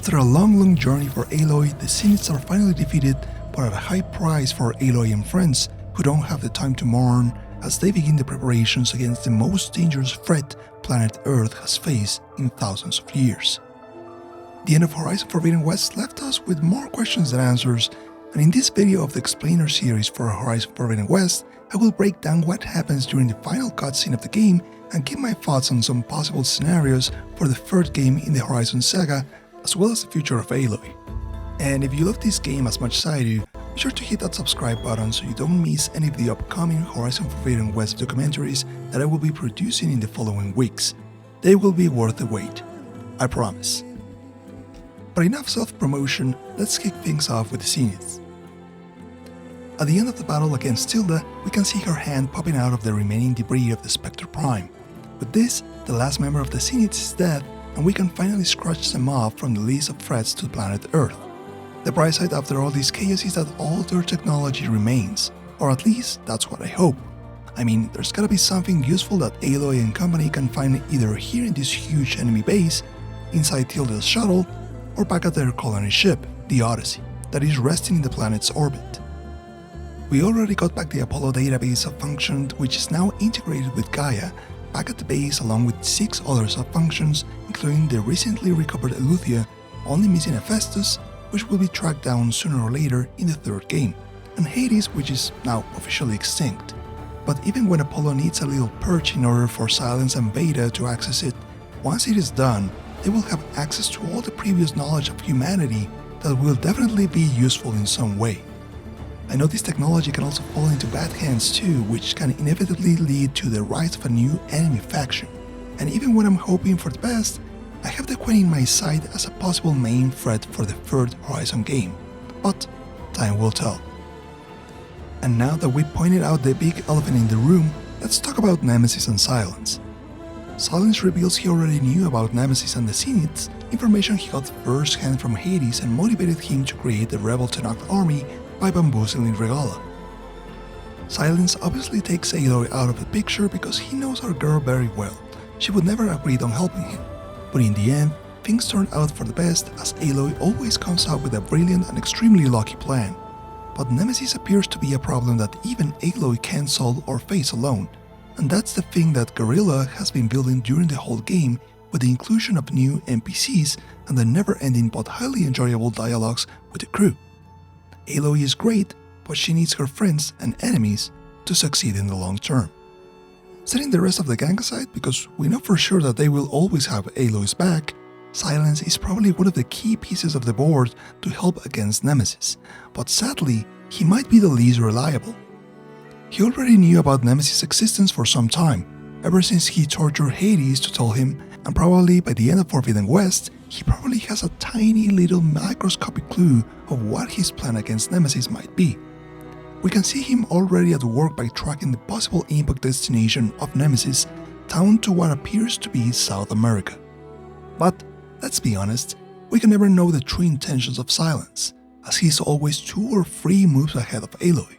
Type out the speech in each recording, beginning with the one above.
After a long journey for Aloy, the Zeniths are finally defeated, but at a high price for Aloy and friends who don't have the time to mourn as they begin the preparations against the most dangerous threat planet Earth has faced in thousands of years. The end of Horizon Forbidden West left us with more questions than answers, and in this video of the Explainer series for Horizon Forbidden West, I will break down what happens during the final cutscene of the game and give my thoughts on some possible scenarios for the third game in the Horizon saga, as well as the future of Aloy. And if you love this game as much as I do, be sure to hit that subscribe button so you don't miss any of the upcoming Horizon Forbidden West documentaries that I will be producing in the following weeks. They will be worth the wait, I promise. But enough self-promotion, let's kick things off with the Zeniths. At the end of the battle against Tilda, we can see her hand popping out of the remaining debris of the Spectre Prime. With this, the last member of the Zeniths is dead, and we can finally scratch them off from the list of threats to planet Earth. The bright side after all this chaos is that all their technology remains, or at least that's what I hope. I mean, there's gotta be something useful that Aloy and company can find either here in this huge enemy base, inside Tilda's shuttle, or back at their colony ship, the Odyssey, that is resting in the planet's orbit. We already got back the Apollo database sub-function, which is now integrated with Gaia, back at the base along with 6 other sub-functions, including the recently recovered Eleuthia, only missing Hephaestus, which will be tracked down sooner or later in the third game, and Hades, which is now officially extinct. But even when Apollo needs a little perch in order for Sylens and Beta to access it, once it is done, they will have access to all the previous knowledge of humanity that will definitely be useful in some way. I know this technology can also fall into bad hands too, which can inevitably lead to the rise of a new enemy faction. And even when I'm hoping for the best, I have the Queen in my sight as a possible main threat for the third Horizon game, but time will tell. And now that we pointed out the big elephant in the room, let's talk about Nemesis and Sylens. Sylens reveals he already knew about Nemesis and the Zeniths, information he got first-hand from Hades and motivated him to create the Rebel Tenakth army by bamboozling Regalla. Sylens obviously takes Aloy out of the picture because he knows our girl very well. She would never agreed on helping him. But in the end, things turn out for the best as Aloy always comes up with a brilliant and extremely lucky plan. But Nemesis appears to be a problem that even Aloy can't solve or face alone, and that's the thing that Guerrilla has been building during the whole game with the inclusion of new NPCs and the never-ending but highly enjoyable dialogues with the crew. Aloy is great, but she needs her friends and enemies to succeed in the long term. Setting the rest of the gang aside, because we know for sure that they will always have Aloy's back, Sylens is probably one of the key pieces of the board to help against Nemesis, but sadly, he might be the least reliable. He already knew about Nemesis' existence for some time, ever since he tortured Hades to tell him, and probably by the end of Forbidden West, he probably has a tiny little microscopic clue of what his plan against Nemesis might be. We can see him already at work by tracking the possible impact destination of Nemesis down to what appears to be South America. But, let's be honest, we can never know the true intentions of Sylens, as he's always 2 or 3 moves ahead of Aloy.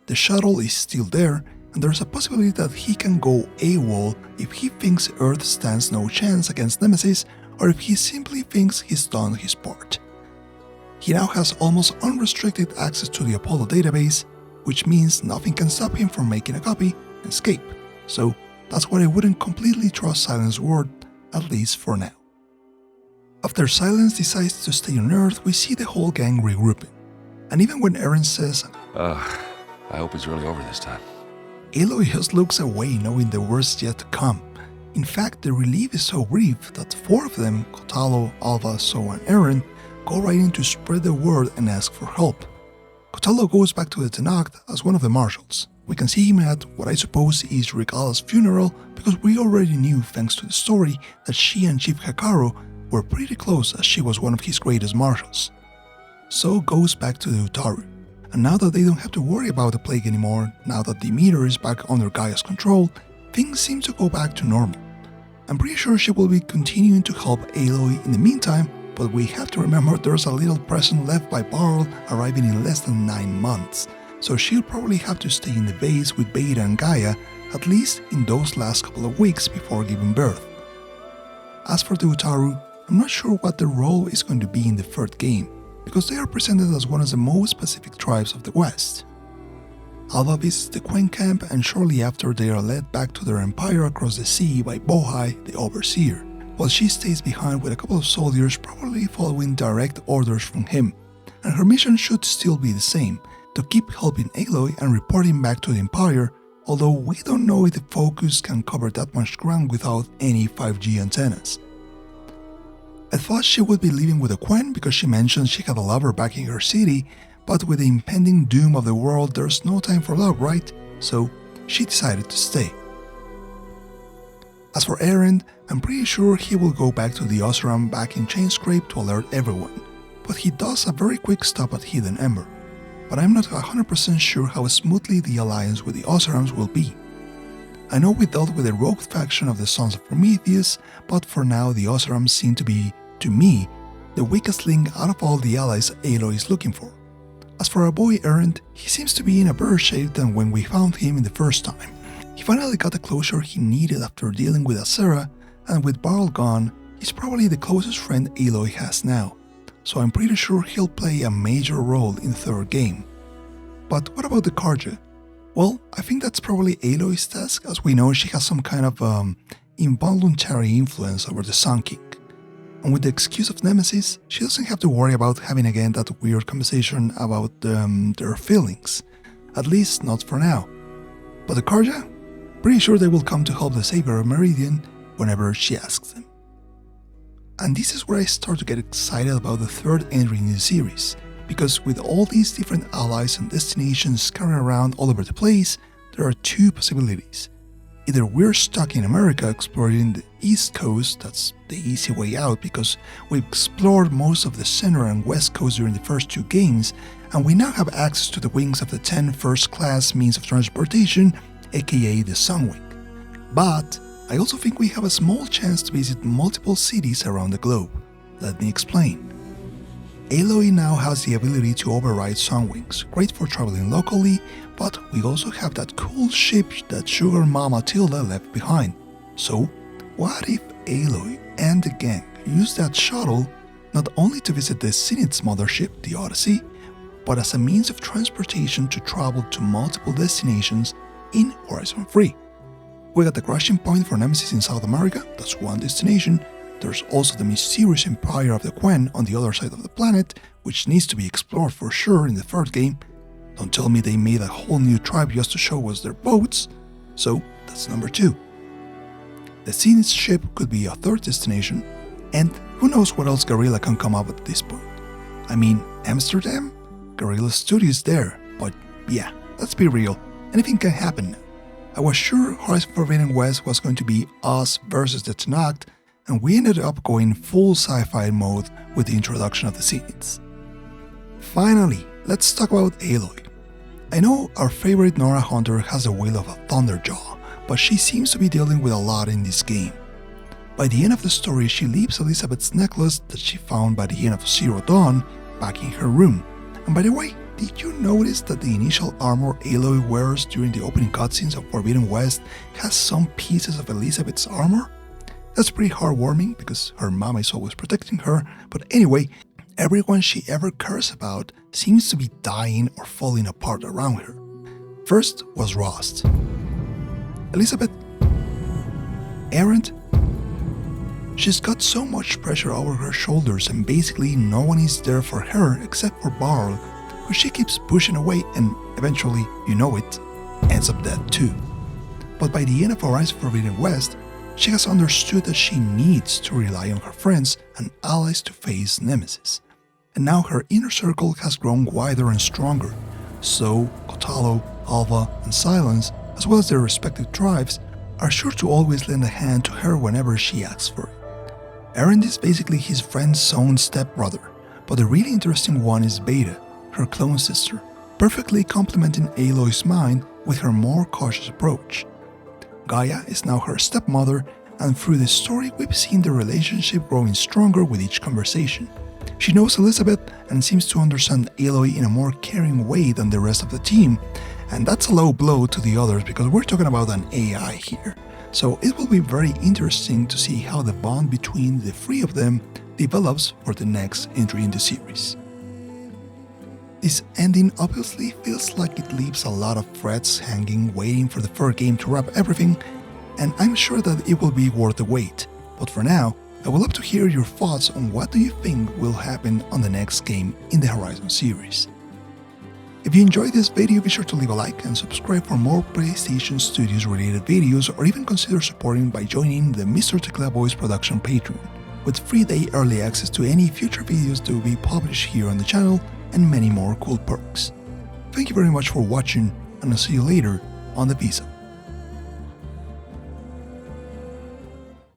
The shuttle is still there, and there's a possibility that he can go AWOL if he thinks Earth stands no chance against Nemesis, or if he simply thinks he's done his part. He now has almost unrestricted access to the Apollo database, which means nothing can stop him from making a copy and escape, so that's why I wouldn't completely trust Sylens' word, at least for now. After Sylens decides to stay on Earth, we see the whole gang regrouping, and even when Eren says, I hope it's really over this time. Aloy just looks away knowing the worst yet to come. In fact, the relief is so brief that 4 of them, Kotalo, Alva, So and Eren, go right in to spread the word and ask for help. Kotalo goes back to the Tenakth as one of the marshals. We can see him at what I suppose is Regalla's funeral because we already knew thanks to the story that she and Chief Hikaru were pretty close as she was one of his greatest marshals. So goes back to the Utaru. And now that they don't have to worry about the plague anymore, now that Demeter is back under Gaia's control, things seem to go back to normal. I'm pretty sure she will be continuing to help Aloy in the meantime, but we have to remember there's a little present left by Barl arriving in less than 9 months, so she'll probably have to stay in the base with Beta and Gaia, at least in those last couple of weeks before giving birth. As for the Utaru, I'm not sure what their role is going to be in the third game, because they are presented as one of the most Pacific tribes of the West. Alva visits the Quen camp, and shortly after they are led back to their empire across the sea by Bohai, the Overseer, while she stays behind with a couple of soldiers probably following direct orders from him, and her mission should still be the same, to keep helping Aloy and reporting back to the Empire, although we don't know if the focus can cover that much ground without any 5G antennas. I thought she would be leaving with the Quen because she mentioned she had a lover back in her city, but with the impending doom of the world there's no time for love, right? So she decided to stay. As for Eren, I'm pretty sure he will go back to the Oseram back in Chainscrape to alert everyone, but he does a very quick stop at Hidden Ember. But I'm not 100% sure how smoothly the alliance with the Oserams will be. I know we dealt with the rogue faction of the Sons of Prometheus, but for now the Oserams seem to be, to me, the weakest link out of all the allies Aloy is looking for. As for our boy Eren, he seems to be in a better shape than when we found him in the first time. He finally got the closure he needed after dealing with Asera, and with Barl gone, he's probably the closest friend Aloy has now. So I'm pretty sure he'll play a major role in the third game. But what about the Karja? Well, I think that's probably Aloy's task, as we know she has some kind of involuntary influence over the Sun King. And with the excuse of Nemesis, she doesn't have to worry about having again that weird conversation about their feelings. At least not for now. But the Karja? Pretty sure they will come to help the Savior of Meridian whenever she asks them. And this is where I start to get excited about the third entry in the series, because with all these different allies and destinations scattered around all over the place, there are two possibilities. Either we're stuck in America exploring the East Coast, that's the easy way out because we've explored most of the Center and West Coast during the first two games, and we now have access to the wings of the 10 first-class means of transportation, aka the Sunwing. But I also think we have a small chance to visit multiple cities around the globe. Let me explain. Aloy now has the ability to override Sunwings, great for traveling locally, but we also have that cool ship that Sugar Mama Tilda left behind. So, what if Aloy and the gang use that shuttle not only to visit the Zeniths mothership, the Odyssey, but as a means of transportation to travel to multiple destinations in Horizon 3? We got the crashing point for Nemesis in South America, that's one destination. There's also the mysterious empire of the Quen on the other side of the planet, which needs to be explored for sure in the third game. Don't tell me they made a whole new tribe just to show us their boats. So that's number 2. The Zeniths ship could be a third destination, and who knows what else Guerrilla can come up with at this point. I mean, Amsterdam? Guerrilla Studios there, but yeah, let's be real, anything can happen now. I was sure Horizon Forbidden West was going to be us versus the Tenakth, and we ended up going full sci-fi mode with the introduction of the Zeniths. Finally, let's talk about Aloy. I know our favorite Nora Hunter has the will of a Thunderjaw, but she seems to be dealing with a lot in this game. By the end of the story, she leaves Elizabeth's necklace that she found by the end of Zero Dawn back in her room. And by the way, did you notice that the initial armor Aloy wears during the opening cutscenes of Forbidden West has some pieces of Elizabeth's armor? That's pretty heartwarming because her mom is always protecting her, but anyway, everyone she ever cares about seems to be dying or falling apart around her. First was Rost. Elizabeth. Eren. She's got so much pressure over her shoulders and basically no one is there for her except for Barl, who she keeps pushing away and eventually, you know it, ends up dead too. But by the end of Horizon Forbidden West, she has understood that she needs to rely on her friends and allies to face Nemesis. And now her inner circle has grown wider and stronger, so Kotalo, Alva, and Sylens, as well as their respective tribes, are sure to always lend a hand to her whenever she asks for it. Eren is basically his friend's own stepbrother, but the really interesting one is Beta, her clone sister, perfectly complementing Aloy's mind with her more cautious approach. Gaia is now her stepmother, and through the story we've seen the relationship growing stronger with each conversation. She knows Elizabeth and seems to understand Aloy in a more caring way than the rest of the team, And that's a low blow to the others because we're talking about an AI here. So it will be very interesting to see how the bond between the three of them develops for the next entry in the series. This ending obviously feels like it leaves a lot of threads hanging, waiting for the third game to wrap everything, and I'm sure that it will be worth the wait. But for now, I would love to hear your thoughts on what do you think will happen on the next game in the Horizon series. If you enjoyed this video, be sure to leave a like and subscribe for more PlayStation Studios related videos, or even consider supporting by joining the Mr. Tecla Boys production Patreon, with 3-day early access to any future videos that will be published here on the channel and many more cool perks. Thank you very much for watching, and I'll see you later on the Visa.